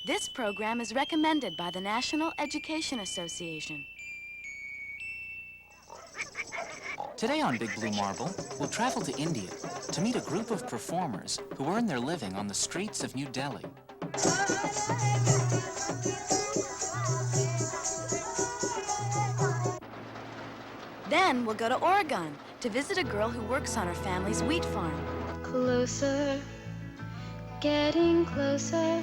This program is recommended by the National Education Association. Today on Big Blue Marble, we'll travel to India to meet a group of performers who earn their living on the streets of New Delhi. Then we'll go to Oregon to visit a girl who works on her family's wheat farm. Closer, getting closer.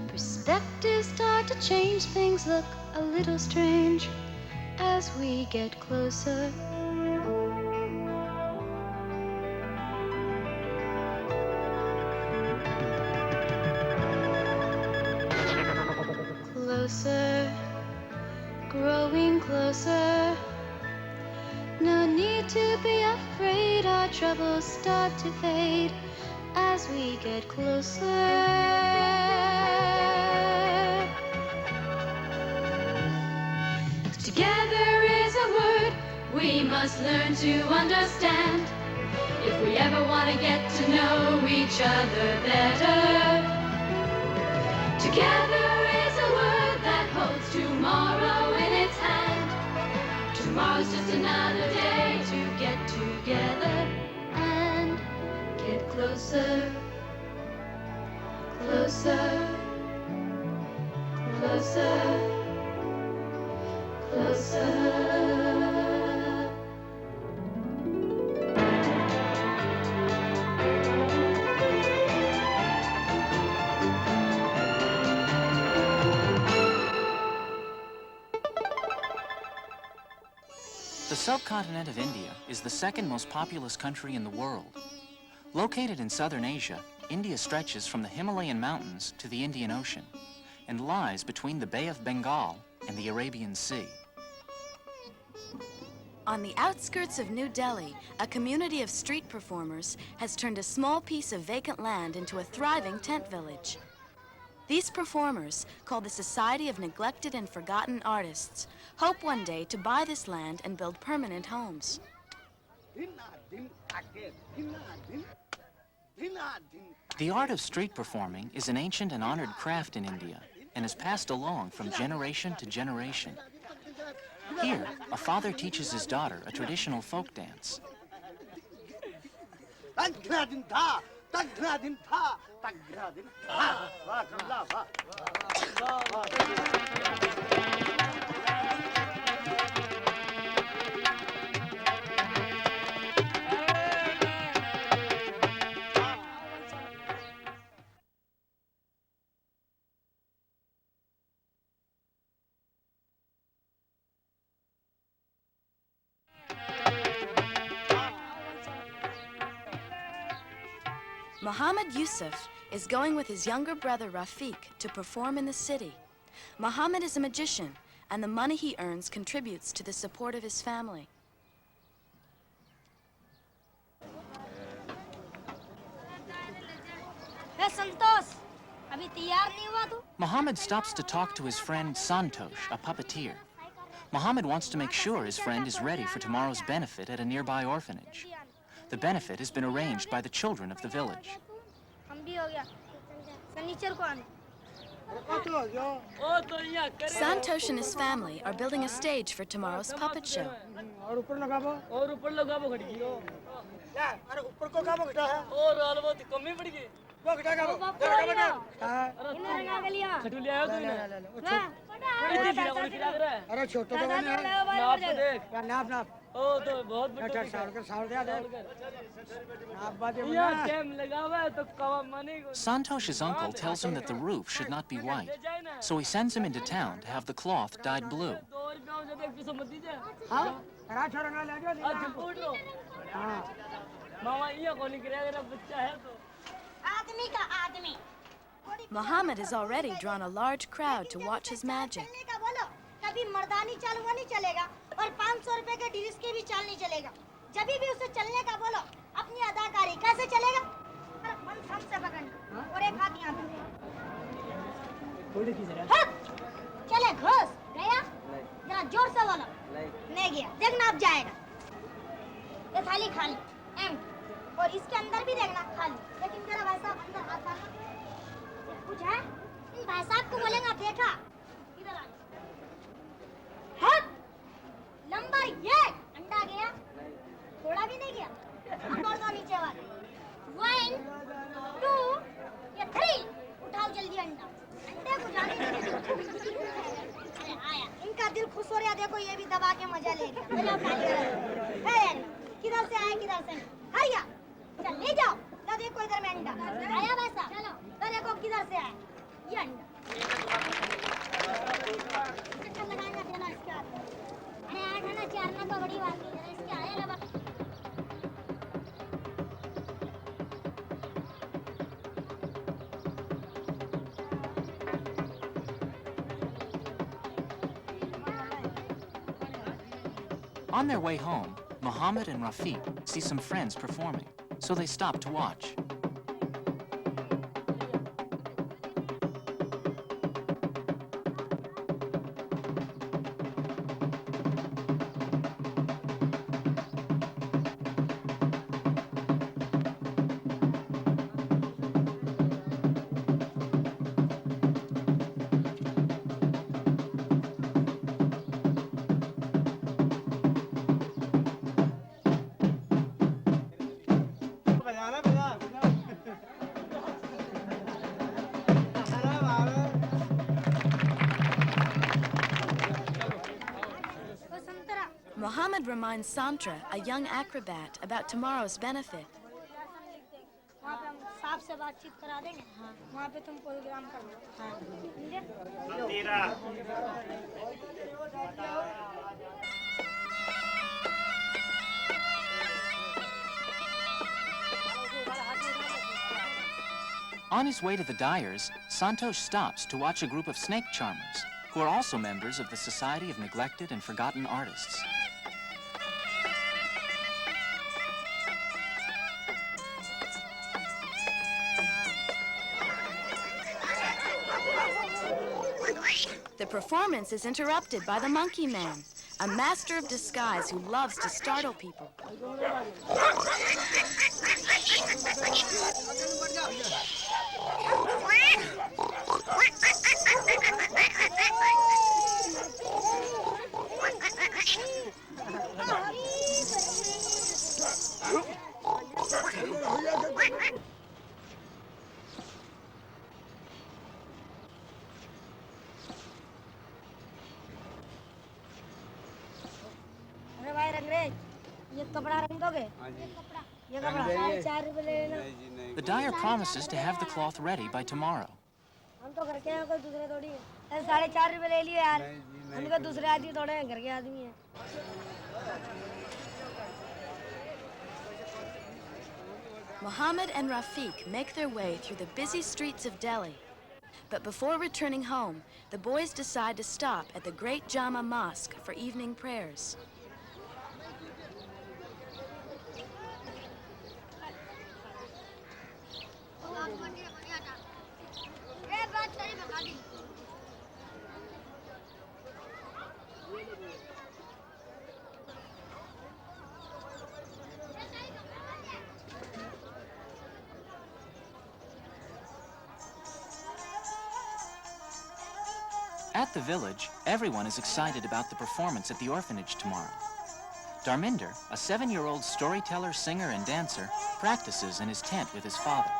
Perspectives start to change, things look a little strange as we get closer. Closer, growing closer. No need to be afraid, our troubles start to fade as we get closer. Together is a word we must learn to understand if we ever want to get to know each other better. Together is a word that holds tomorrow in its hand. Tomorrow's just another day to get together and get closer, closer, closer. Closer. The subcontinent of India is the second most populous country in the world. Located in southern Asia, India stretches from the Himalayan mountains to the Indian Ocean and lies between the Bay of Bengal and the Arabian Sea. On the outskirts of New Delhi, a community of street performers has turned a small piece of vacant land into a thriving tent village. These performers, called the Society of Neglected and Forgotten Artists, hope one day to buy this land and build permanent homes. The art of street performing is an ancient and honored craft in India and is passed along from generation to generation. Here, a father teaches his daughter a traditional folk dance. Muhammad Yusuf is going with his younger brother Rafiq to perform in the city. Muhammad is a magician, and the money he earns contributes to the support of his family. Hey, Santosh, abhi tiyar nahi hua tu? Muhammad stops to talk to his friend Santosh, a puppeteer. Muhammad wants to make sure his friend is ready for tomorrow's benefit at a nearby orphanage. The benefit has been arranged by the children of the village. Santosh and his family are building a stage for tomorrow's puppet show. Santosh's uncle tells him that the roof should not be white, so he sends him into town to have the cloth dyed blue. Muhammad has already drawn a large crowd to watch his magic. कभी मर्दानी चाल वो नहीं चलेगा और 500 रुपए के डिरिस के भी चाल नहीं चलेगा जब भी उसे चलने का बोलो अपनी अदाकारी कैसे चलेगा मन से पकड़ना और एक हाथ यहां पे थोड़ी की जरा चले घोष गया जरा जोर से बोलो नहीं गया देखना अब जाएगा ये थाली खाली एम और इसके अंदर भी देखना खाली लेकिन जरा वैसा अंदर हाथ डालना कुछ है? भाई साहब को बोलेंगे बैठा इधर आ हट नंबर ये अंडा गया थोड़ा भी नहीं गया अब और दो नीचे वाले 1 2 या 3 उठाओ जल्दी अंडा अंडे को जाने दीजिए अरे आया इनका दिल खुश हो रहा देखो ये भी दबा के मजा ले रहा मेरा भाई किधर से आया किधर से हरिया चल ले जाओ ला देखो इधर में अंडा आया वैसा चलो ला देखो किधर से आया ये अंडा चक्कर लगाना देना इसके हाथ में अरे 8 आना 4 ना तो बड़ी बात है इसके आया ना On their way home, Mohammed and Rafiq see some friends performing, so they stop to watch. Mohammed reminds Santra, a young acrobat, about tomorrow's benefit. वहाँ पे हम साहब से बातचीत करा देंगे वहाँ पे तुम प्रोग्राम कर लो On his way to the dyers, Santosh stops to watch a group of snake charmers, who are also members of the Society of Neglected and Forgotten Artists. The performance is interrupted by the Monkey Man, a master of disguise who loves to startle people. अरे भाई रंगरेज ये कपड़ा रंग दोगे ये कपड़ा 4 रुपए ले लेना The dyer promises to have the cloth ready by tomorrow. हम तो घर के हैं कोई दूसरे थोड़ी है 4.5 रुपए ले लिए यार हम तो दूसरे आदमी थोड़े हैं घर के आदमी हैं Mohammed and Rafiq make their way through the busy streets of Delhi. But before returning home, the boys decide to stop at the Great Jama Mosque for evening prayers. At the village, everyone is excited about the performance at the orphanage tomorrow. Dharminder, a 7-year-old storyteller, singer, and dancer, practices in his tent with his father.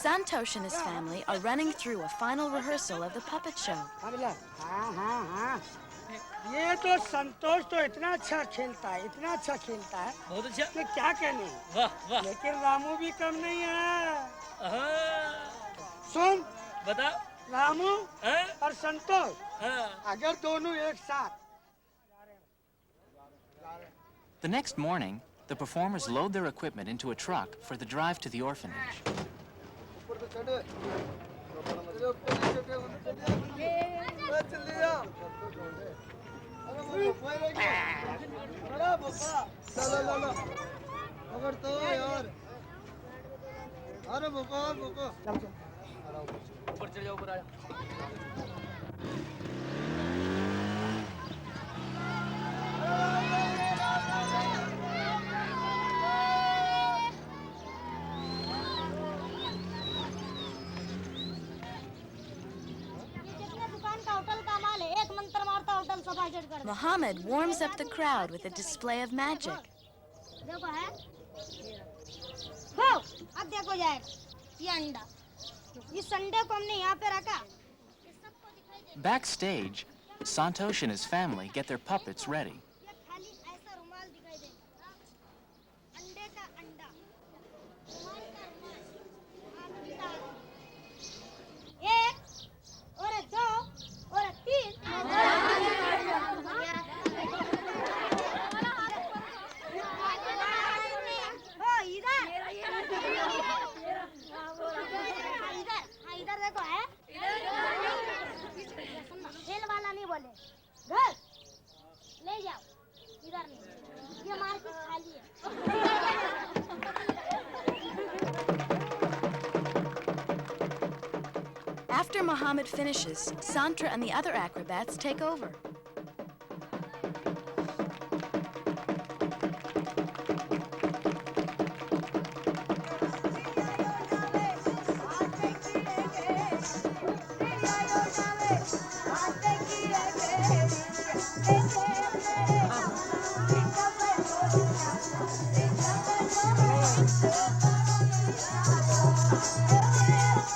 Santosh and his family are running through a final rehearsal of the puppet show. ये तो संतोष तो इतना अच्छा खेलता है बहुत अच्छा कि क्या कहने वाह वाह लेकिन रामू भी कम नहीं है हाँ, सुन बता रामू हाँ, और संतोष हाँ। अगर दोनों एक साथ The next morning, the performers load their equipment into a truck for the drive to the orphanage. ऊपर चढ़ जाओ ऊपर आ जा Mohammed warms up the crowd with a display of magic. देखो है हो अब देखो जाएगा ये अंडा इस अंडे को हमने यहाँ पे रखा ये सबको दिखाई दे Backstage, Santosh and his family get their puppets ready. ये खाली ऐसा रुमाल दिखाई देगा अंडे का अंडा रुमाल का रुमाल आप एक और दो और तीन इधर देखो है खेल वाला नहीं बोले घर ले जाओ इधर नहीं ये मार्केट खाली है After Mohammed finishes, Santra and the other acrobats take over.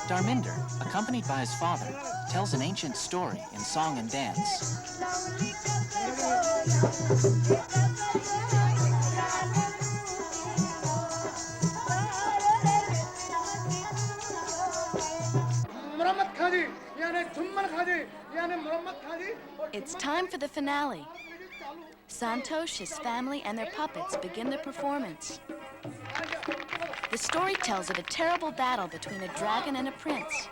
Dharminder, accompanied by his father, tells an ancient story in song and dance. It's time for the finale. Santosh, his family, and their puppets begin the performance. The story tells of a terrible battle between a dragon and a prince.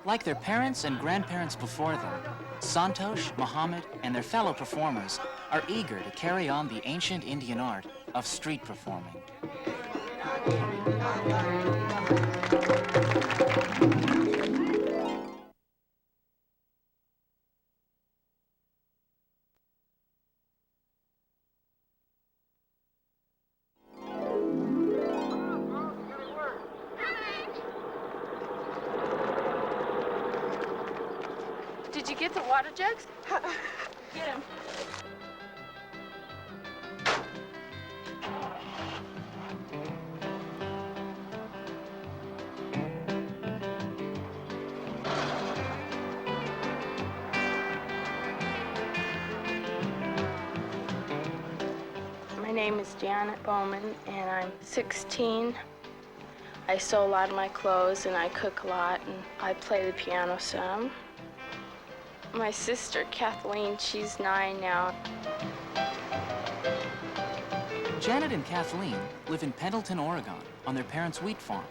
Like their parents and grandparents before them, Santosh, Mohammed, and their fellow performers are eager to carry on the ancient Indian art of street performing. Did you get the water jugs? Get them. My name is Janet Bowman, and I'm 16. I sew a lot of my clothes, and I cook a lot, and I play the piano some. My sister, Kathleen, she's 9 now. Janet and Kathleen live in Pendleton, Oregon, on their parents' wheat farm.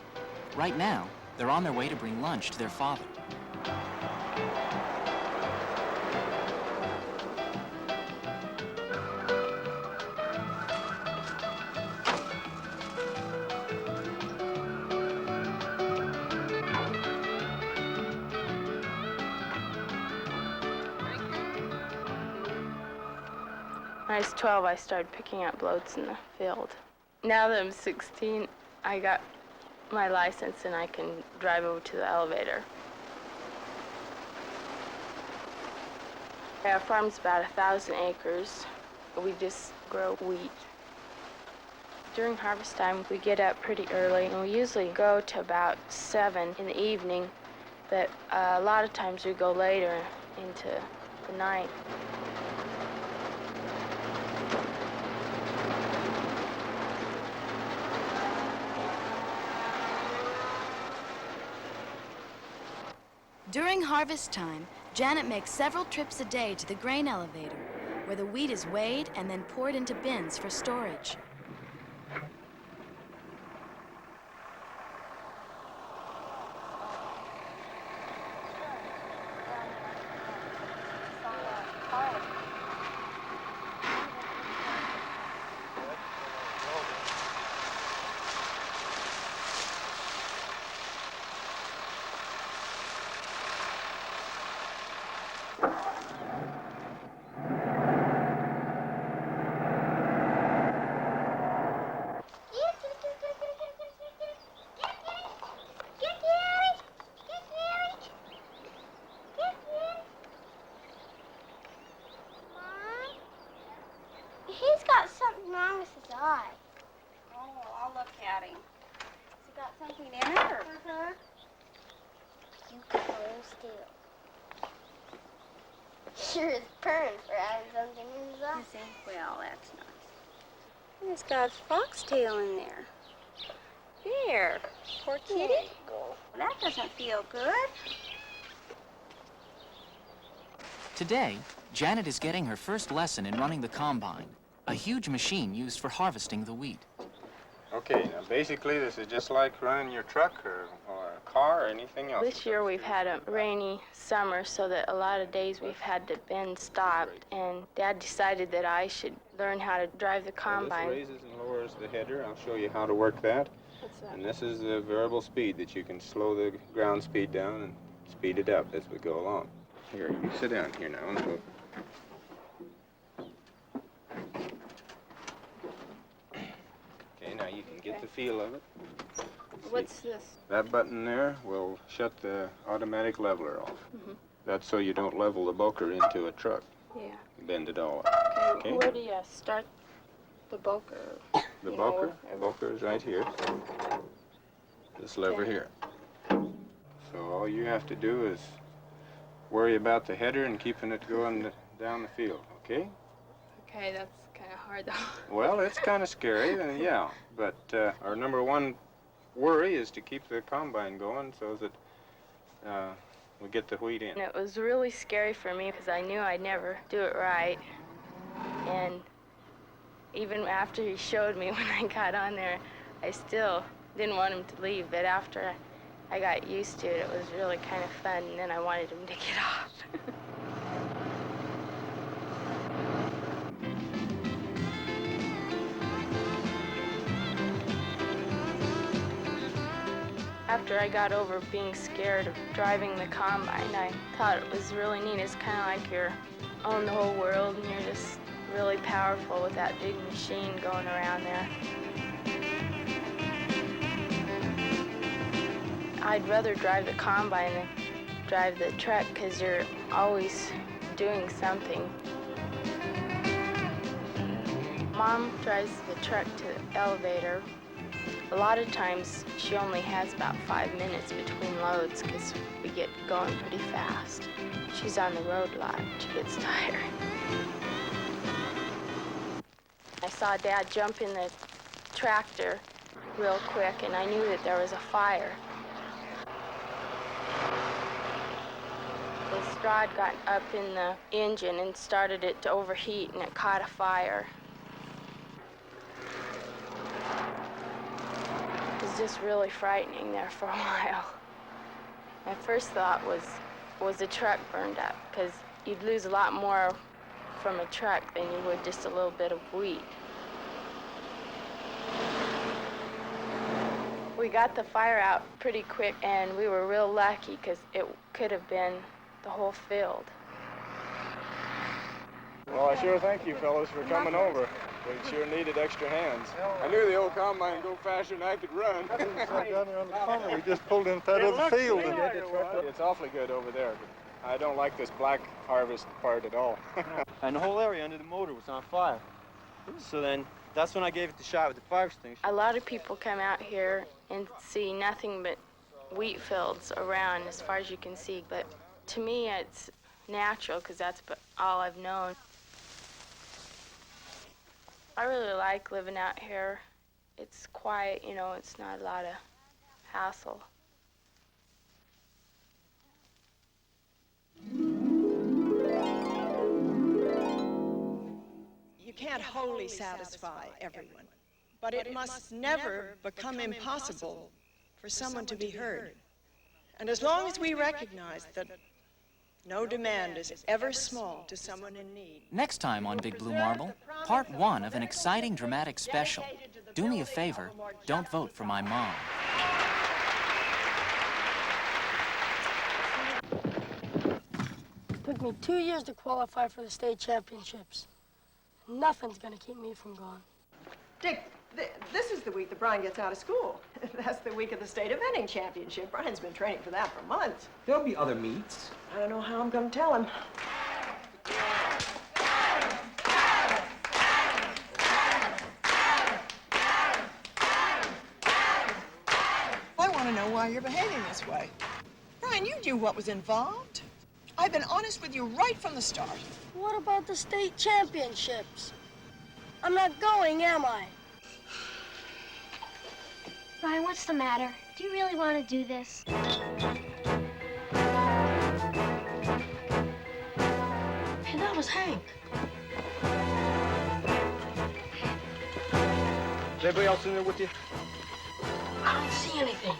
Right now, they're on their way to bring lunch to their father. When I was 12, I started picking up loads in the field. Now that I'm 16, I got my license and I can drive over to the elevator. Our farm's about 1,000 acres. We just grow wheat. During harvest time, we get up pretty early, and we usually go to about 7 in the evening, but a lot of times we go later into the night. During harvest time, Janet makes several trips a day to the grain elevator, where the wheat is weighed and then poured into bins for storage. He's got something wrong with his eye. Oh, I'll look at him. Has he got something in it? Or? Uh-huh. You can hold still. Sure is purring for having something in his eye. Is he? Well, that's nice. He's got a foxtail in there. There. Poor kitty. There you go. Well, that doesn't feel good. Today, Janet is getting her first lesson in running the combine, a huge machine used for harvesting the wheat. Okay, now basically this is just like running your truck or a car or anything else. This year we've had a rainy summer, so that a lot of days we've had the bin stopped, and Dad decided that I should learn how to drive the combine. This raises and lowers the header. I'll show you how to work that. And this is the variable speed that you can slow the ground speed down and speed it up as we go along. Here, you sit down here now and we'll... Okay, now you can get the feel of it. What's this? That button there will shut the automatic leveler off. That's so you don't level the boker into a truck. Yeah. Bend it all up. Okay. Where do you start the boker? The You boker? know, Boker is right here. This lever here. So all you have to do is worry about the header and keeping it going down the field, okay? Okay, that's kind of hard though. Well, it's kind of scary, then yeah. But our number one worry is to keep the combine going so that we get the wheat in. And it was really scary for me because I knew I'd never do it right. And even after he showed me when I got on there, I still didn't want him to leave. But after I got used to it, it was really kind of fun, and then I wanted him to get off. After I got over being scared of driving the combine, I thought it was really neat. It's kind of like you're on the whole world, and you're just really powerful with that big machine going around there. I'd rather drive the combine than drive the truck because you're always doing something. Mom drives the truck to the elevator. A lot of times she only has about 5 minutes between loads because we get going pretty fast. She's on the road a lot. She gets tired. I saw Dad jump in the tractor real quick, and I knew that there was a fire. The straw got up in the engine and started it to overheat, and it caught a fire. It was just really frightening there for a while. My first thought was the truck burned up, because you'd lose a lot more from a truck than you would just a little bit of wheat. We got the fire out pretty quick, and we were real lucky because it could have been the whole field. Well, I sure thank you fellas for coming over. We sure needed extra hands. I knew the old combine would go faster than I could run. Down there on the corner, we just pulled in that other field. It's awfully good over there. I don't like this black harvest part at all. And the whole area under the motor was on fire. So then, that's when I gave it the shot with the fire extinguisher. A lot of people come out here and see nothing but wheat fields around as far as you can see. But to me, it's natural because that's all I've known. I really like living out here. It's quiet, you know, it's not a lot of hassle. You can't wholly satisfy everyone, but it must never become impossible for someone to be heard. And as long as we recognize that no demand is ever small to someone in need. Next time on Big Blue Marble, part 1 of an exciting dramatic special. Do me a favor, don't vote for my mom. It took me 2 years to qualify for the state championships. Nothing's gonna keep me from going. Dick, this is the week that Brian gets out of school. That's the week of the state eventing championship. Brian's been training for that for months. There'll be other meets. I don't know how I'm gonna tell him. I want to know why you're behaving this way. Brian, you knew what was involved. I've been honest with you right from the start. What about the state championships? I'm not going, am I? Brian, what's the matter? Do you really want to do this? Hey, that was Hank. Is everybody else in there with you? I don't see anything.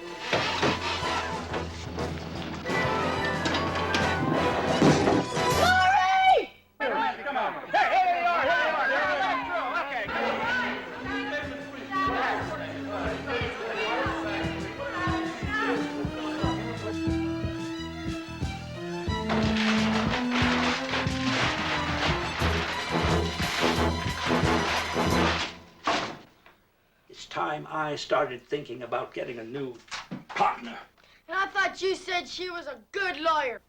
Come on. Hey, here you are, Okay. It's time I started thinking about getting a new partner. And I thought you said she was a good lawyer.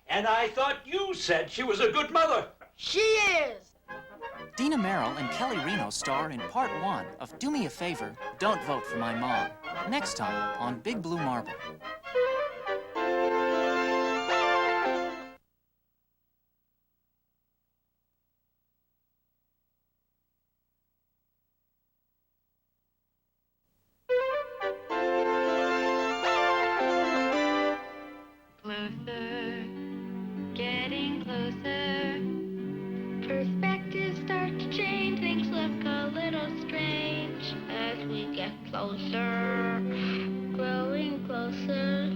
And I thought you said she was a good mother. She is. Dina Merrill and Kelly Reno star in part 1 of Do Me a Favor, Don't Vote for My Mom. Next time on Big Blue Marble. Closer, getting closer. Perspectives start to change, things look a little strange as we get closer, growing closer.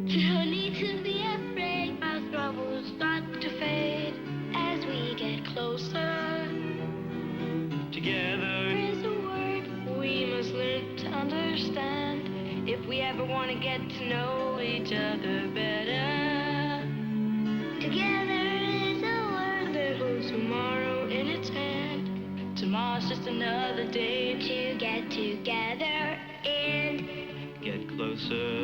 No need to be afraid, our troubles start to fade as we get closer. Together is a word we must learn to understand if we ever want to get to know each other better. Together is a word that holds tomorrow in its hand. Tomorrow's just another day to get together and Get closer.